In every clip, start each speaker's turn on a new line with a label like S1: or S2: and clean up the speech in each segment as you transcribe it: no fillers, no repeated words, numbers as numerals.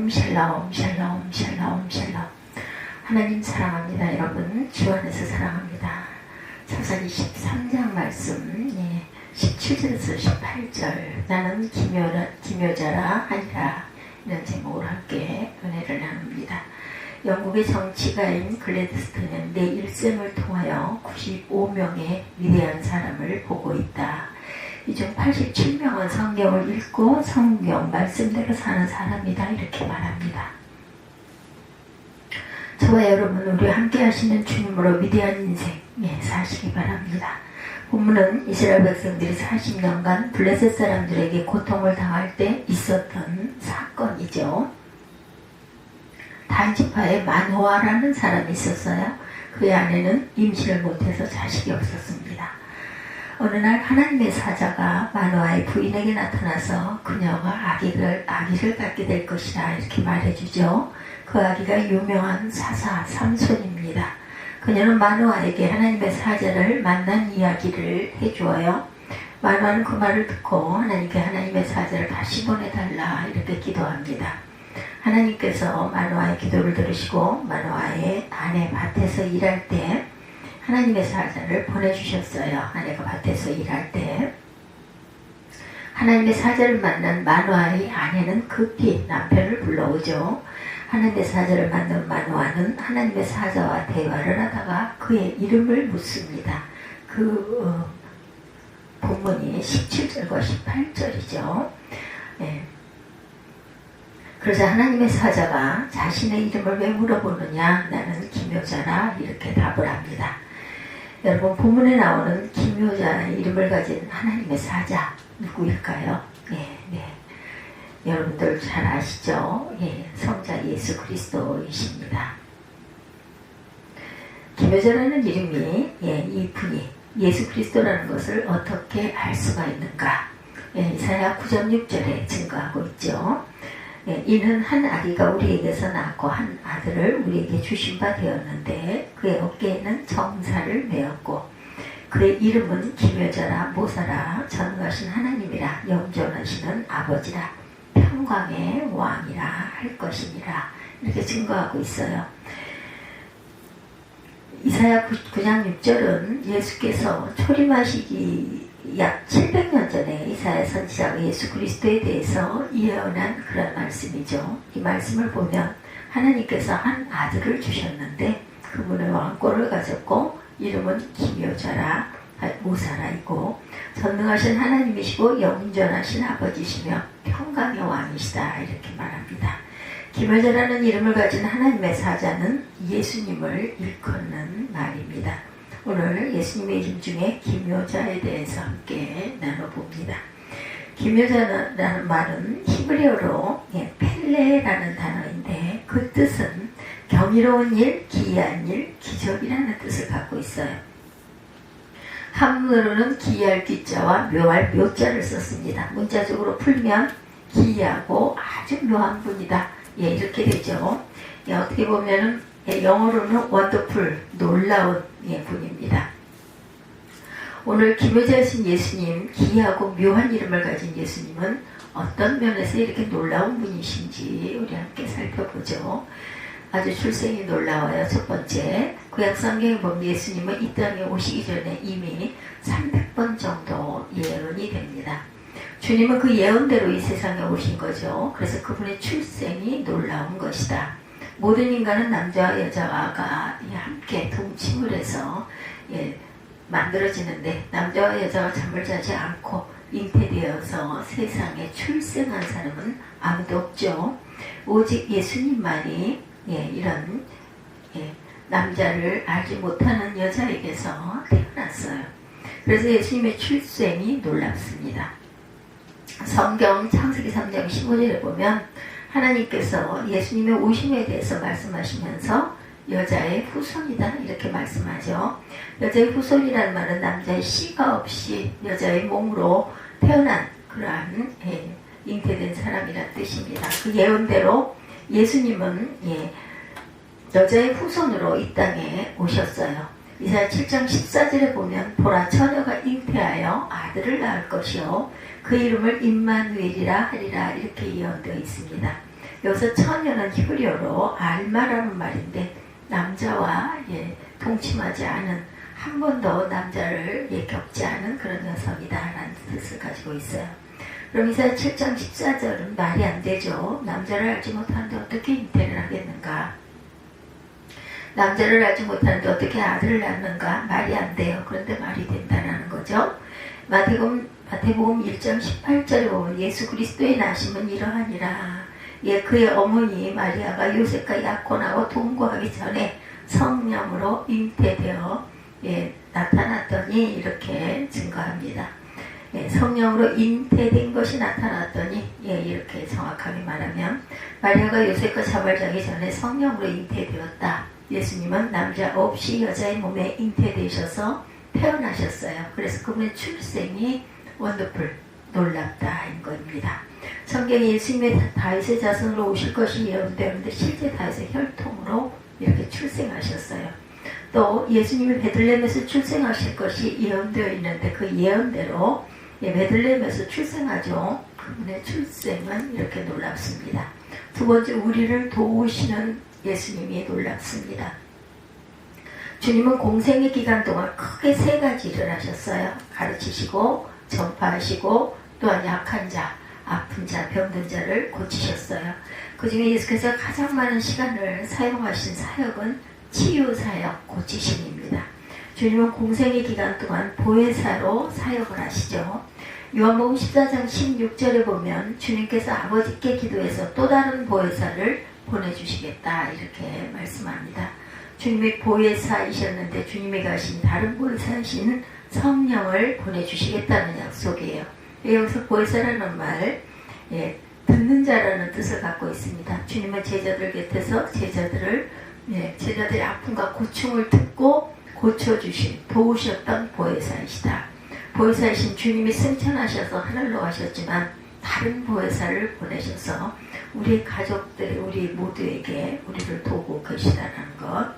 S1: 샬롬 샬롬 샬롬 샬롬 샬롬. 하나님 사랑합니다. 여러분 주 안에서 사랑합니다. 사사기 13장 말씀 17절에서 18절 나는 기묘자라 하니라 이런 제목으로 함께 은혜를 나눕니다. 영국의 정치가인 글래드스턴은 내 일생을 통하여 95명의 위대한 사람을 보고 있다. 이 중 87명은 성경을 읽고 성경 말씀대로 사는 사람이다 이렇게 말합니다. 저와 여러분 우리 함께 하시는 주님으로 위대한 인생 사시기 바랍니다. 본문은 이스라엘 백성들이 40년간 블레셋 사람들에게 고통을 당할 때 있었던 사건이죠. 단지파에 마노아라는 사람이 있었어요. 그의 아내는 임신을 못해서 자식이 없었습니다. 어느 날 하나님의 사자가 마노아의 부인에게 나타나서 그녀가 아기를 갖게 될 것이라 이렇게 말해주죠. 그 아기가 유명한 사사 삼손입니다. 그녀는 마노아에게 하나님의 사자를 만난 이야기를 해주어요. 마노아는 그 말을 듣고 하나님께 하나님의 사자를 다시 보내달라 이렇게 기도합니다. 하나님께서 마노아의 기도를 들으시고 마노아의 아내 밭에서 일할 때 하나님의 사자를 보내주셨어요. 아내가 밭에서 일할 때 하나님의 사자를 만난 마노아의 아내는 급히 남편을 불러오죠. 하나님의 사자를 만난 마노아는 하나님의 사자와 대화를 하다가 그의 이름을 묻습니다. 그 본문이 17절과 18절이죠. 그러자 하나님의 사자가 자신의 이름을 왜 물어보느냐, 나는 기묘자라 이렇게 답을 합니다. 여러분 본문에 나오는 기묘자의 이름을 가진 하나님의 사자 누구일까요? 여러분들 잘 아시죠? 성자 예수 그리스도이십니다. 기묘자라는 이름이 이분이 예수 그리스도라는 것을 어떻게 알 수가 있는가? 이사야 9장 6절에 증거하고 있죠. 이는 한 아기가 우리에게서 낳고 한 아들을 우리에게 주신 바 되었는데 그의 어깨에는 정사를 메었고 그의 이름은 기묘자라 모사라 전능하신 하나님이라 영존하시는 아버지라 평강의 왕이라 할 것이니라 이렇게 증거하고 있어요. 이사야 9장 6절은 예수께서 초림하시기 약 700년 전에 이사야 선지자가 예수 그리스도에 대해서 예언한 그런 말씀이죠. 이 말씀을 보면 하나님께서 한 아들을 주셨는데 그분의 왕권을 가졌고 이름은 기묘자라 모사라이고 전능하신 하나님이시고 영존하신 아버지시며 평강의 왕이시다 이렇게 말합니다. 기묘자라는 이름을 가진 하나님의 사자는 예수님을 일컫는 말입니다. 오늘 예수님의 이름 중에 기묘자에 대해서 함께 나눠봅니다. 기묘자라는 말은 히브리어로 펠레라는 단어인데 그 뜻은 경이로운 일, 기이한 일, 기적이라는 뜻을 갖고 있어요. 한문으로는 기이할 기자와 묘할 묘자를 썼습니다. 문자적으로 풀면 기이하고 아주 묘한 분이다. 이렇게 되죠. 어떻게 보면은 영어로는 원더풀, 놀라운 분입니다. 오늘 기묘자이신 예수님, 기이하고 묘한 이름을 가진 예수님은 어떤 면에서 이렇게 놀라운 분이신지 우리 함께 살펴보죠. 아주 출생이 놀라워요. 첫 번째, 구약성경에 보면 예수님은 이 땅에 오시기 전에 이미 300번 정도 예언이 됩니다. 주님은 그 예언대로 이 세상에 오신 거죠. 그래서 그분의 출생이 놀라운 것이다. 모든 인간은 남자와 여자가 함께 동침을 해서 만들어지는데 남자와 여자가 잠을 자지 않고 잉태되어서 세상에 출생한 사람은 아무도 없죠. 오직 예수님만이 이런 남자를 알지 못하는 여자에게서 태어났어요. 그래서 예수님의 출생이 놀랍습니다. 성경 창세기 3장 15절에 보면 하나님께서 예수님의 오심에 대해서 말씀하시면서 여자의 후손이다 이렇게 말씀하죠. 여자의 후손이라는 말은 남자의 씨가 없이 여자의 몸으로 태어난 그러한 잉태된 사람이라는 뜻입니다. 그 예언대로 예수님은 여자의 후손으로 이 땅에 오셨어요. 이사야 7장 14절에 보면 보라 처녀가 잉태하여 아들을 낳을 것이요 그 이름을 임마누엘이라 하리라 이렇게 예언되어 있습니다. 여기서 처녀는 히브리어로 알마라는 말인데 남자와 동침하지 않은, 한 번도 남자를 겪지 않은 그런 여성이다라는 뜻을 가지고 있어요. 그럼 이사야 7장 14절은 말이 안 되죠. 남자를 알지 못하는데 어떻게 잉태를 하겠는가? 남자를 알지 못하는데 어떻게 아들을 낳는가? 말이 안 돼요. 그런데 말이 된다는 거죠. 마태복음 1장 18절에 보면 예수 그리스도의 나심은 이러하니라. 그의 어머니 마리아가 요셉과 약혼하고 동거하기 전에 성령으로 잉태되어 나타났더니 이렇게 증거합니다. 성령으로 잉태된 것이 나타났더니 이렇게 정확하게 말하면 마리아가 요셉과 자발자기 전에 성령으로 잉태되었다. 예수님은 남자 없이 여자의 몸에 잉태되셔서 태어나셨어요. 그래서 그분의 출생이 원더풀, 놀랍다인 겁니다. 성경에 예수님의 다윗의 자손으로 오실 것이 예언되었는데 실제 다윗의 혈통으로 이렇게 출생하셨어요. 또 예수님이 베들레헴에서 출생하실 것이 예언되어 있는데 그 예언대로 베들레헴에서 출생하죠. 그분의 출생은 이렇게 놀랍습니다. 두 번째, 우리를 도우시는 예수님이 놀랍습니다. 주님은 공생의 기간 동안 크게 세 가지 일을 하셨어요. 가르치시고 전파하시고 또한 약한 자, 아픈 자, 병든 자를 고치셨어요. 그 중에 예수께서 가장 많은 시간을 사용하신 사역은 치유 사역, 고치심입니다. 주님은 공생의 기간 동안 보혜사로 사역을 하시죠. 요한복음 14장 16절에 보면 주님께서 아버지께 기도해서 또 다른 보혜사를 보내주시겠다 이렇게 말씀합니다. 주님이 보혜사이셨는데 주님이 가신 다른 보혜사이신 성령을 보내주시겠다는 약속이에요. 여기서 보혜사라는 말, 듣는 자라는 뜻을 갖고 있습니다. 주님은 제자들 곁에서 제자들의 아픔과 고충을 듣고 고쳐주신, 도우셨던 보혜사이시다. 보혜사이신 주님이 승천하셔서 하늘로 가셨지만 다른 보혜사를 보내셔서 우리 가족들, 우리 모두에게 우리를 도우고 계시다는 것.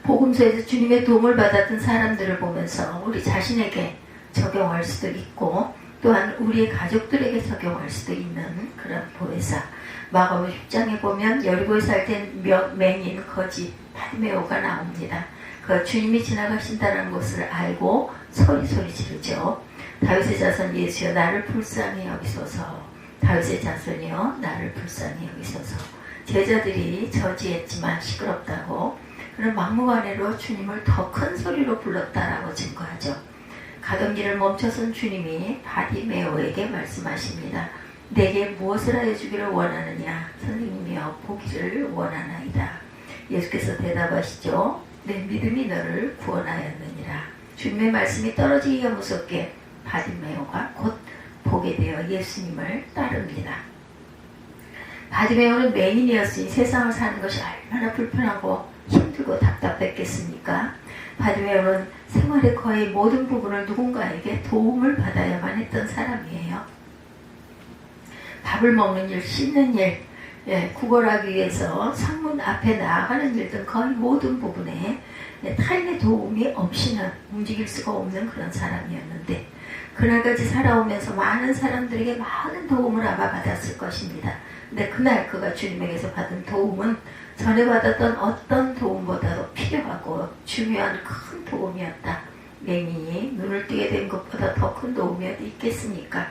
S1: 복음서에서 주님의 도움을 받았던 사람들을 보면서 우리 자신에게 적용할 수도 있고 또한 우리의 가족들에게 적용할 수도 있는 그런 보혜사. 마가복음 10장에 보면 여리고에 살 땐 맹인 거지 바디메오가 나옵니다. 그 주님이 지나가신다는 것을 알고 소리 지르죠. 다윗의 자손 예수여 나를 불쌍히 여기소서. 다윗의 자손이여 나를 불쌍히 여기소서. 제자들이 저지했지만 시끄럽다고 그런 막무가내로 주님을 더 큰 소리로 불렀다라고 증거하죠. 가던 길을 멈춰선 주님이 바디메오에게 말씀하십니다. 내게 무엇을 하여 주기를 원하느냐? 선생님이여 보기를 원하나이다. 예수께서 대답하시죠. 내 믿음이 너를 구원하였느니라. 주님의 말씀이 떨어지기가 무섭게 바디메오가 곧 보게 되어 예수님을 따릅니다. 바디메오는 맹인이었으니 세상을 사는 것이 얼마나 불편하고 힘들고 답답했겠습니까? 바디메오는 생활의 거의 모든 부분을 누군가에게 도움을 받아야만 했던 사람이에요. 밥을 먹는 일, 씻는 일, 구걸하기 위해서 상문 앞에 나아가는 일 등 거의 모든 부분에 타인의 도움이 없이는 움직일 수가 없는 그런 사람이었는데 그날까지 살아오면서 많은 사람들에게 많은 도움을 아마 받았을 것입니다. 근데 그날 그가 주님에게서 받은 도움은 전에 받았던 어떤 도움보다도 필요하고 중요한 큰 도움이었다. 맹인이 눈을 뜨게 된 것보다 더 큰 도움이 어디 있겠습니까?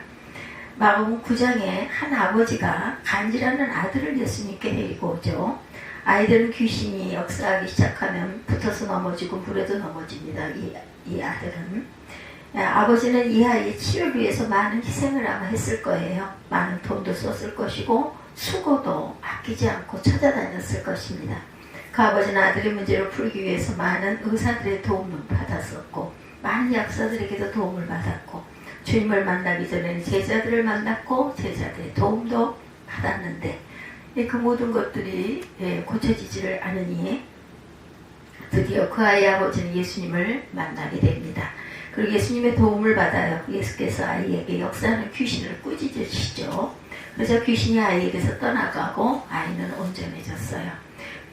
S1: 마가복음 9장에 한 아버지가 간지라는 아들을 예수님께 데리고 오죠. 아이들은 귀신이 역사하기 시작하면 붙어서 넘어지고 물에도 넘어집니다. 이 아들은. 아버지는 이 아이의 치료를 위해서 많은 희생을 아마 했을 거예요. 많은 돈도 썼을 것이고 수고도 아끼지 않고 찾아다녔을 것입니다. 그 아버지는 아들의 문제를 풀기 위해서 많은 의사들의 도움을 받았었고 많은 약사들에게도 도움을 받았고 주님을 만나기 전에는 제자들을 만났고 제자들의 도움도 받았는데 그 모든 것들이 고쳐지지를 않으니 드디어 그 아이의 아버지는 예수님을 만나게 됩니다. 그리고 예수님의 도움을 받아요. 예수께서 아이에게 역사하는 귀신을 꾸짖으시죠. 그래서 귀신이 아이에게서 떠나가고 아이는 온전해졌어요.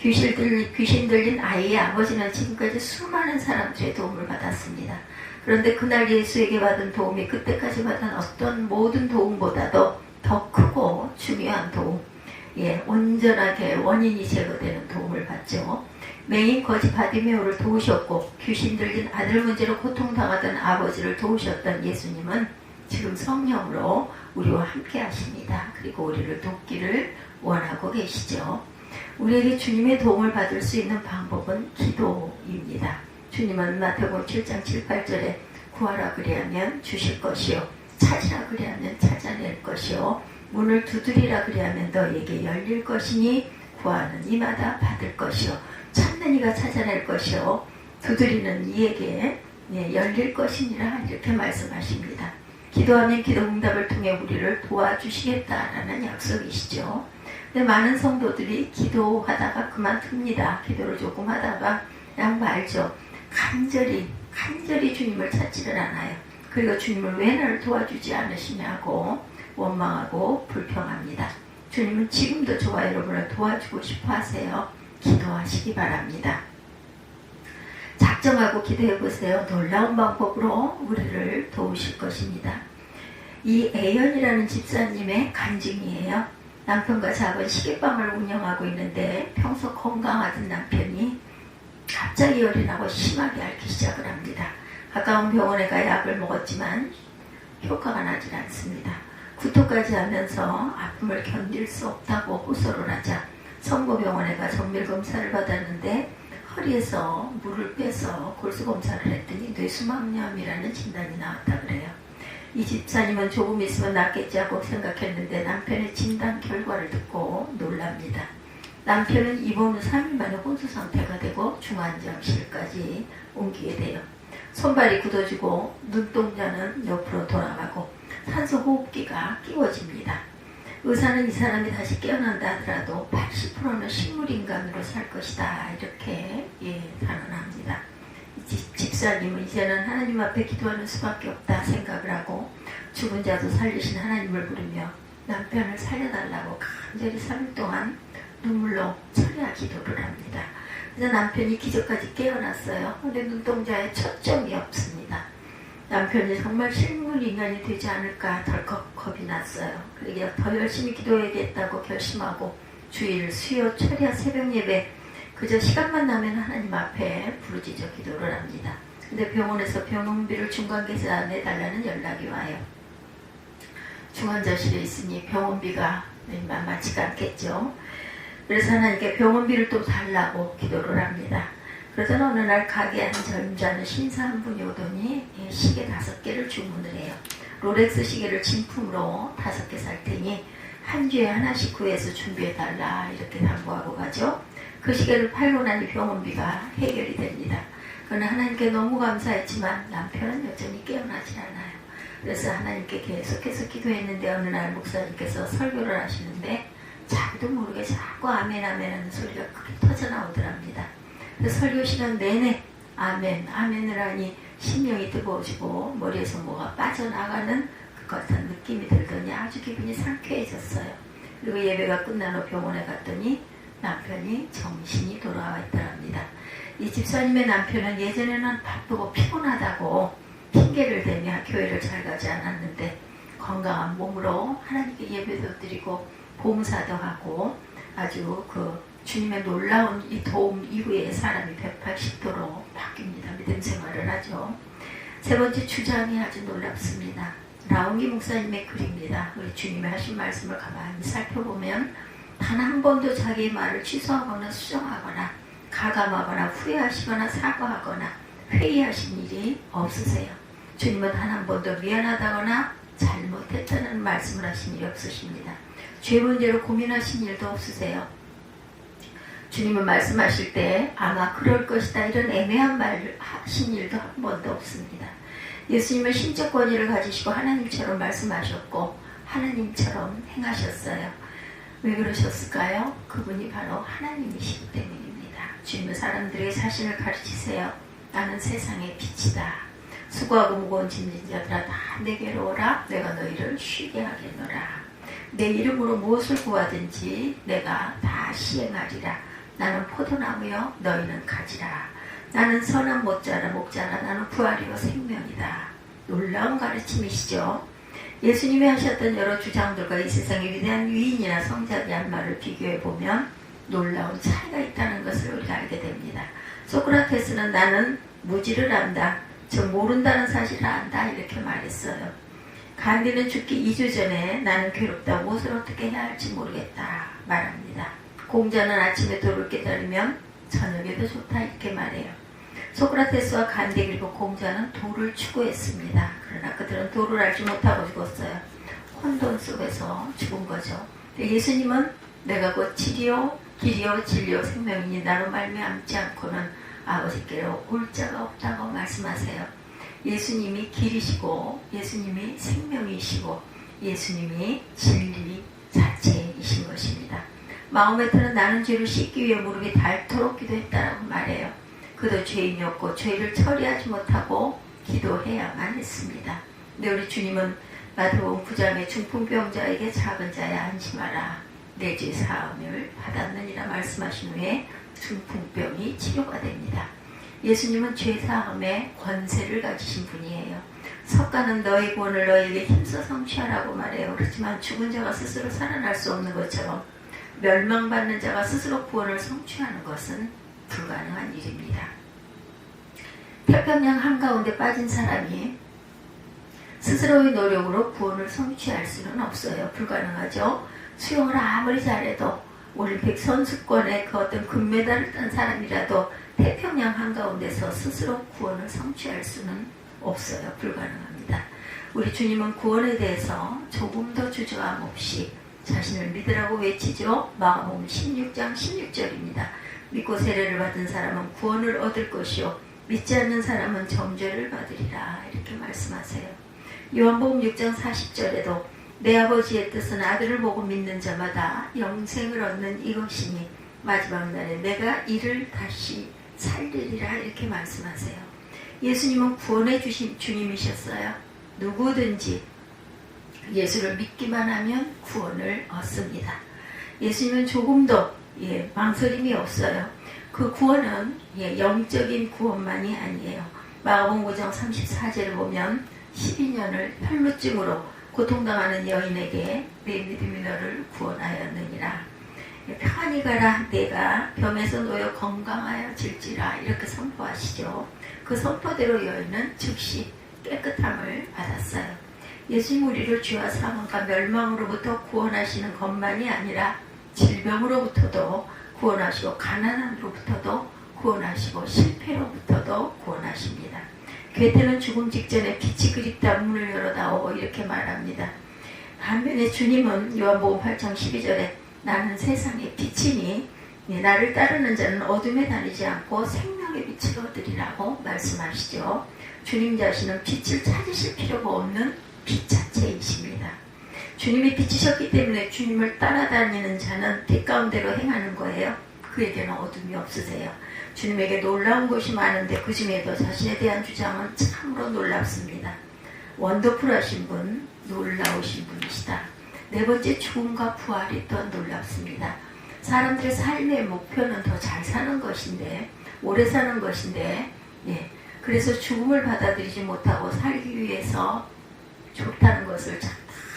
S1: 귀신 들린 아이의 아버지는 지금까지 수많은 사람들의 도움을 받았습니다. 그런데 그날 예수에게 받은 도움이 그때까지 받은 어떤 모든 도움보다도 더 크고 중요한 도움, 온전하게 원인이 제거되는 도움을 받죠. 맹인 거지 바디메오를 도우셨고 귀신 들린 아들 문제로 고통당하던 아버지를 도우셨던 예수님은 지금 성령으로 우리와 함께 하십니다. 그리고 우리를 돕기를 원하고 계시죠. 우리에게 주님의 도움을 받을 수 있는 방법은 기도입니다. 주님은 마태복음 7장 7, 8절에 구하라 그리하면 주실 것이요 찾으라 그리하면 찾아낼 것이요 문을 두드리라 그리하면 너에게 열릴 것이니 구하는 이마다 받을 것이요 찾는 이가 찾아낼 것이요 두드리는 이에게 열릴 것이니라 이렇게 말씀하십니다. 기도하면 기도 응답을 통해 우리를 도와주시겠다라는 약속이시죠. 근데 많은 성도들이 기도하다가 그만둡니다. 기도를 조금 하다가 그냥 말죠. 간절히 주님을 찾지를 않아요. 그리고 주님을 왜 나를 도와주지 않으시냐고 원망하고 불평합니다. 주님은 지금도 저와 여러분을 도와주고 싶어 하세요. 기도하시기 바랍니다. 작정하고 기도해보세요. 놀라운 방법으로 우리를 도우실 것입니다. 이 애연이라는 집사님의 간증이에요. 남편과 작은 시계방을 운영하고 있는데 평소 건강하던 남편이 갑자기 열이 나고 심하게 앓기 시작을 합니다. 가까운 병원에 가 약을 먹었지만 효과가 나질 않습니다. 구토까지 하면서 아픔을 견딜 수 없다고 호소를 하자 성모병원에 가 정밀검사를 받았는데 허리에서 물을 빼서 골수검사를 했더니 뇌수막염이라는 진단이 나왔다 그래요. 이 집사님은 조금 있으면 낫겠지 하고 생각했는데 남편의 진단 결과를 듣고 놀랍니다. 남편은 입원 후 3일 만에 혼수 상태가 되고 중환자실까지 옮기게 돼요. 손발이 굳어지고 눈동자는 옆으로 돌아가고 산소 호흡기가 끼워집니다. 의사는 이 사람이 다시 깨어난다 하더라도 80%는 식물인간으로 살 것이다 이렇게 단언합니다. 집사님은 이제는 하나님 앞에 기도하는 수밖에 없다 생각을 하고 죽은 자도 살리신 하나님을 부르며 남편을 살려달라고 간절히 3일 동안 눈물로 철야 기도를 합니다. 그래서 남편이 기적까지 깨어났어요. 근데 눈동자에 초점이 없습니다. 남편이 정말 식물인간이 되지 않을까 덜컥 겁이 났어요. 그러게 더 열심히 기도해야겠다고 결심하고 주일, 수요, 철야, 새벽 예배 그저 시간만 나면 하나님 앞에 부르짖어 기도를 합니다. 근데 병원에서 병원비를 중간계좌 내달라는 연락이 와요. 중환자실에 있으니 병원비가 만만치가 않겠죠. 그래서 하나님께 병원비를 또 달라고 기도를 합니다. 그러던 어느 날 가게 한 젊은 신사 한 분이 오더니 시계 5개를 주문을 해요. 롤렉스 시계를 진품으로 5개 살 테니 한 주에 하나씩 구해서 준비해달라 이렇게 당부하고 가죠. 그 시계를 팔고 나니 병원비가 해결이 됩니다. 그러나 하나님께 너무 감사했지만 남편은 여전히 깨어나질 않아요. 그래서 하나님께 계속해서 기도했는데 어느 날 목사님께서 설교를 하시는데 자기도 모르게 자꾸 아멘 아멘 하는 소리가 크게 터져나오더랍니다. 그래서 설교 시간 내내 아멘 아멘을 하니 심령이 뜨거워지고 머리에서 뭐가 빠져나가는 그 같은 느낌이 들더니 아주 기분이 상쾌해졌어요. 그리고 예배가 끝난 후 병원에 갔더니 남편이 정신이 돌아와 있더랍니다. 이 집사님의 남편은 예전에는 바쁘고 피곤하다고 핑계를 대며 교회를 잘 가지 않았는데 건강한 몸으로 하나님께 예배도 드리고 봉사도 하고 아주 그 주님의 놀라운 이 도움 이후에 사람이 180도로 바뀝니다. 믿음 생활을 하죠. 세 번째 주장이 아주 놀랍습니다. 라운기 목사님의 글입니다. 우리 주님이 하신 말씀을 가만히 살펴보면 단 한 번도 자기의 말을 취소하거나 수정하거나 가감하거나 후회하시거나 사과하거나 회의하신 일이 없으세요. 주님은 단 한 번도 미안하다거나 잘못했다는 말씀을 하신 일이 없으십니다. 죄 문제로 고민하신 일도 없으세요. 주님은 말씀하실 때 아마 그럴 것이다 이런 애매한 말을 하신 일도 한 번도 없습니다. 예수님은 신적 권위를 가지시고 하나님처럼 말씀하셨고 하나님처럼 행하셨어요. 왜 그러셨을까요? 그분이 바로 하나님이시기 때문입니다. 주님은 사람들에게 자신을 가르치세요. 나는 세상의 빛이다. 수고하고 무거운 짐진 자들아 다 내게로 오라. 내가 너희를 쉬게 하겠노라. 내 이름으로 무엇을 구하든지 내가 다 시행하리라. 나는 포도나무여 너희는 가지라. 나는 선한 목자라 나는 부활이요 생명이다. 놀라운 가르침이시죠. 예수님이 하셨던 여러 주장들과 이 세상의 위대한 위인이나 성자들이 한 말을 비교해 보면 놀라운 차이가 있다는 것을 우리가 알게 됩니다. 소크라테스는 나는 무지를 안다, 즉 모른다는 사실을 안다 이렇게 말했어요. 간디는 죽기 2주 전에 나는 괴롭다, 무엇을 어떻게 해야 할지 모르겠다 말합니다. 공자는 아침에 돌을 깨달으면 저녁에도 좋다 이렇게 말해요. 소크라테스와 간디 그리고 공자는 돌을 추구했습니다. 그러나 그들은 돌을 알지 못하고 죽었어요. 혼돈 속에서 죽은 거죠. 예수님은 내가 곧 길이요 진리요 생명이니 나로 말미암지 않고는 아버지께로 올 자가 없다고 말씀하세요. 예수님이 길이시고 예수님이 생명이시고 예수님이 진리 자체이신 것입니다. 마호메트는 나는 죄를 씻기 위해 무릎이 닳도록 기도했다라고 말해요. 그도 죄인이었고 죄를 처리하지 못하고 기도해야만 했습니다. 근데 우리 주님은 마태복음 9장에 중풍병자에게 작은 자야 안심하라 내 죄 사함을 받았느니라 말씀하신 후에 중풍병이 치료가 됩니다. 예수님은 죄 사함의 권세를 가지신 분이에요. 석가는 너의 구원을 너에게 힘써 성취하라고 말해요. 그렇지만 죽은 자가 스스로 살아날 수 없는 것처럼 멸망받는 자가 스스로 구원을 성취하는 것은 불가능한 일입니다. 태평양 한가운데 빠진 사람이 스스로의 노력으로 구원을 성취할 수는 없어요. 불가능하죠. 수영을 아무리 잘해도 올림픽 선수권에 그 어떤 금메달을 딴 사람이라도 태평양 한가운데서 스스로 구원을 성취할 수는 없어요. 불가능합니다. 우리 주님은 구원에 대해서 조금도 주저함 없이 자신을 믿으라고 외치죠. 마가복음 16장 16절입니다. 믿고 세례를 받은 사람은 구원을 얻을 것이요 믿지 않는 사람은 정죄를 받으리라 이렇게 말씀하세요. 요한복음 6장 40절에도 내 아버지의 뜻은 아들을 보고 믿는 자마다 영생을 얻는 이것이니 마지막 날에 내가 이를 다시 살리리라 이렇게 말씀하세요. 예수님은 구원해 주신 주님이셨어요. 누구든지 예수를 믿기만 하면 구원을 얻습니다. 예수님은 조금도 망설임이 없어요. 그 구원은 영적인 구원만이 아니에요. 마가복음 5장 34절을 보면 12년을 혈루증으로 고통당하는 여인에게 내 믿음이 너를 구원하였느니라. 평안히 가라 내가 병에서 놓여 건강하여질지라 이렇게 선포하시죠. 그 선포대로 여인은 즉시 깨끗함을 받았어요. 예수님 우리를 죄와 사망과 멸망으로부터 구원하시는 것만이 아니라 질병으로부터도 구원하시고 가난함으로부터도 구원하시고 실패로부터도 구원하십니다. 괴테는 죽음 직전에 빛이 그립다 문을 열어다오 이렇게 말합니다. 반면에 주님은 요한복음 8장 12절에 나는 세상의 빛이니 나를 따르는 자는 어둠에 다니지 않고 생명의 빛을 얻으리라고 말씀하시죠. 주님 자신은 빛을 찾으실 필요가 없는 빛 자체이십니다. 주님이 빛이셨기 때문에 주님을 따라다니는 자는 빛 가운데로 행하는 거예요. 그에게는 어둠이 없으세요. 주님에게 놀라운 것이 많은데 그 중에도 자신에 대한 주장은 참으로 놀랍습니다. 원더풀하신 분, 놀라우신 분이시다. 네 번째 죽음과 부활이 또한 놀랍습니다. 사람들의 삶의 목표는 더 잘 사는 것인데 오래 사는 것인데 그래서 죽음을 받아들이지 못하고 살기 위해서 좋다는 것을 다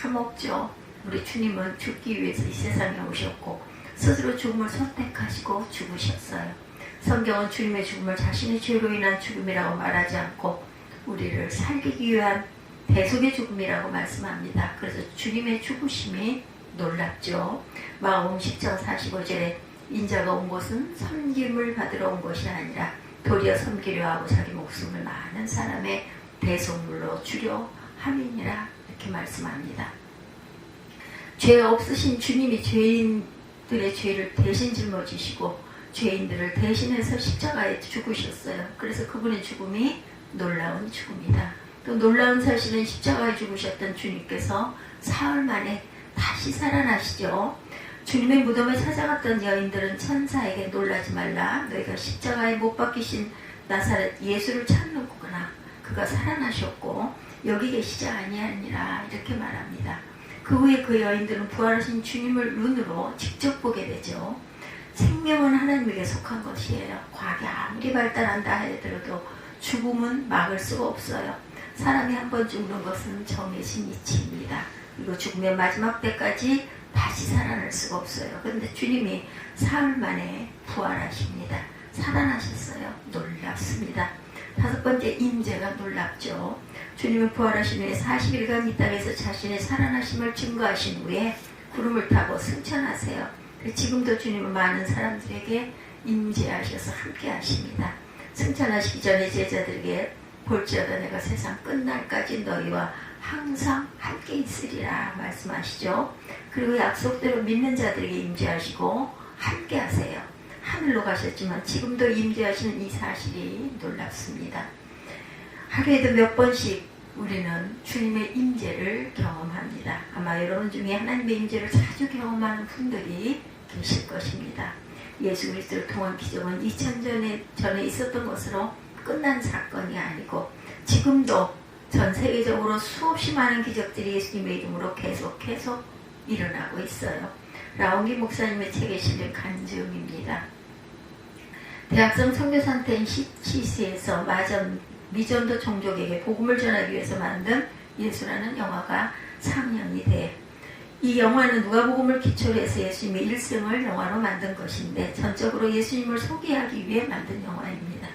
S1: 먹죠. 우리 주님은 죽기 위해서 이 세상에 오셨고 스스로 죽음을 선택하시고 죽으셨어요. 성경은 주님의 죽음을 자신의 죄로 인한 죽음이라고 말하지 않고 우리를 살리기 위한 대속의 죽음이라고 말씀합니다. 그래서 주님의 죽으심이 놀랍죠. 마가복음 10장 45절에 인자가 온 것은 섬김을 받으러 온 것이 아니라 도리어 섬기려 하고 자기 목숨을 많은 사람의 대속물로 주려 함이니라 이렇게 말씀합니다. 죄 없으신 주님이 죄인들의 죄를 대신 짊어지시고 죄인들을 대신해서 십자가에 죽으셨어요. 그래서 그분의 죽음이 놀라운 죽음이다. 또 놀라운 사실은 십자가에 죽으셨던 주님께서 사흘 만에 다시 살아나시죠. 주님의 무덤에 찾아갔던 여인들은 천사에게 놀라지 말라. 너희가 십자가에 못 박히신 나사렛 예수를 찾는구나. 그가 살아나셨고 여기 계시지 아니하니라 이렇게 말합니다. 그 후에 그 여인들은 부활하신 주님을 눈으로 직접 보게 되죠. 생명은 하나님에게 속한 것이에요. 과학이 아무리 발달한다 하더라도 죽음은 막을 수가 없어요. 사람이 한 번 죽는 것은 정해진 이치입니다. 그리고 죽음의 마지막 때까지 다시 살아날 수가 없어요. 그런데 주님이 사흘 만에 부활하십니다. 살아나셨어요. 놀랍습니다. 다섯 번째, 임재가 놀랍죠. 주님은 부활하신 후에 40일간 이 땅에서 자신의 살아나심을 증거하신 후에 구름을 타고 승천하세요. 지금도 주님은 많은 사람들에게 임재하셔서 함께 하십니다. 승천하시기 전에 제자들에게 볼지어다 내가 세상 끝날까지 너희와 항상 함께 있으리라 말씀하시죠. 그리고 약속대로 믿는 자들에게 임재하시고 함께 하세요. 하늘로 가셨지만 지금도 임재하시는 이 사실이 놀랍습니다. 하루에도 몇 번씩 우리는 주님의 임재를 경험합니다. 아마 여러분 중에 하나님의 임재를 자주 경험하는 분들이 계실 것입니다. 예수 그리스도를 통한 기적은 2000년 전에 있었던 것으로 끝난 사건이 아니고 지금도 전 세계적으로 수없이 많은 기적들이 예수님의 이름으로 계속 일어나고 있어요. 라운기 목사님의 책에 실린 간증입니다. 대학생 선교사한테인 CC에서 미전도 종족에게 복음을 전하기 위해서 만든 예수라는 영화가 상영이 돼. 이 영화는 누가복음을 기초로 해서 예수님의 일생을 영화로 만든 것인데 전적으로 예수님을 소개하기 위해 만든 영화입니다.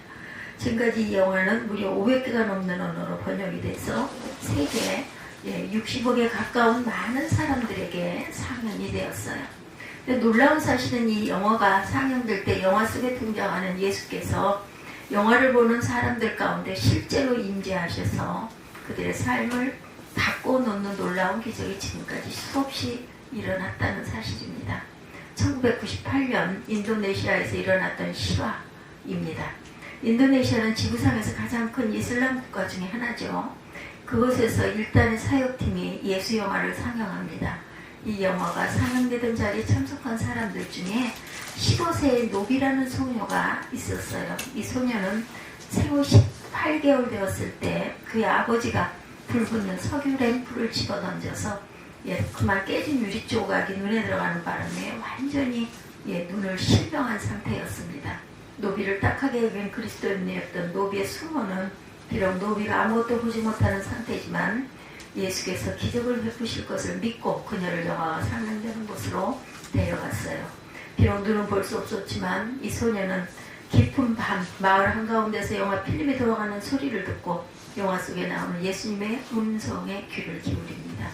S1: 지금까지 이 영화는 무려 500개가 넘는 언어로 번역이 돼서 세계 60억에 가까운 많은 사람들에게 상영이 되었어요. 근데 놀라운 사실은 이 영화가 상영될 때 영화 속에 등장하는 예수께서 영화를 보는 사람들 가운데 실제로 임재하셔서 그들의 삶을 바꿔놓는 놀라운 기적이 지금까지 수없이 일어났다는 사실입니다. 1998년 인도네시아에서 일어났던 실화입니다. 인도네시아는 지구상에서 가장 큰 이슬람 국가 중에 하나죠. 그곳에서 일단의 사역팀이 예수 영화를 상영합니다. 이 영화가 상영되던 자리에 참석한 사람들 중에 15세의 노비라는 소녀가 있었어요. 이 소녀는 생후 18개월 되었을 때 그의 아버지가 불 붙는 석유 램프를 집어던져서 그만 깨진 유리 조각이 눈에 들어가는 바람에 완전히 눈을 실명한 상태였습니다. 노비를 딱하게 여긴 그리스도인이었던 노비의 숙모는 비록 노비가 아무것도 보지 못하는 상태지만 예수께서 기적을 베푸실 것을 믿고 그녀를 영화가 상영되는 곳으로 데려갔어요. 비록 눈은 볼 수 없었지만 이 소녀는 깊은 밤 마을 한가운데서 영화 필름이 돌아가는 소리를 듣고 영화 속에 나오는 예수님의 음성에 귀를 기울입니다.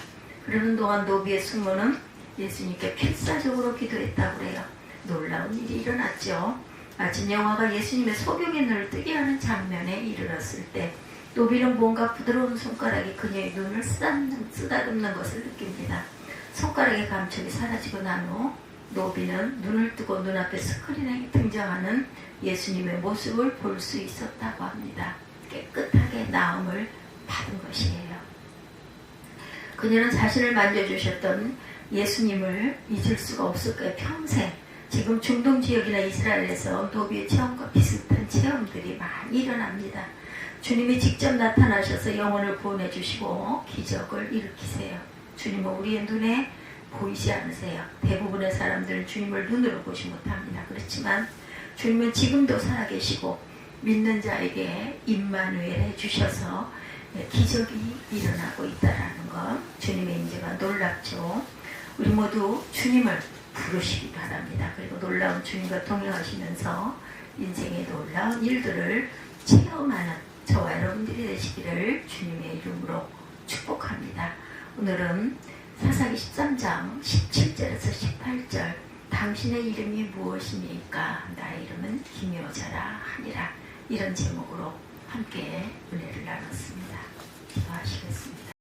S1: 그러는 동안 노비의 숙모는 예수님께 필사적으로 기도했다고 해요. 놀라운 일이 일어났죠. 아침 영화가 예수님의 소경의 눈을 뜨게 하는 장면에 이르렀을 때 노비는 뭔가 부드러운 손가락이 그녀의 눈을 쓰다듬는 것을 느낍니다. 손가락의 감촉이 사라지고 난 후 노비는 눈을 뜨고 눈앞에 스크린에 등장하는 예수님의 모습을 볼 수 있었다고 합니다. 깨끗하게 나음을 받은 것이에요. 그녀는 자신을 만져주셨던 예수님을 잊을 수가 없을 거예요. 평생. 지금 중동 지역이나 이스라엘에서 노비의 체험과 비슷한 체험들이 많이 일어납니다. 주님이 직접 나타나셔서 영혼을 구원해 주시고 기적을 일으키세요. 주님은 우리의 눈에 보이지 않으세요. 대부분의 사람들은 주님을 눈으로 보지 못합니다. 그렇지만 주님은 지금도 살아계시고 믿는 자에게 임마누엘 해주셔서 기적이 일어나고 있다는 것. 주님의 임재가 놀랍죠. 우리 모두 주님을 부르시기 바랍니다. 그리고 놀라운 주님과 동행하시면서 인생의 놀라운 일들을 체험하는 저와 여러분들이 되시기를 주님의 이름으로 축복합니다. 오늘은 사사기 13장 17절에서 18절 당신의 이름이 무엇입니까? 나의 이름은 기묘자라 하니라. 이런 제목으로 함께 은혜를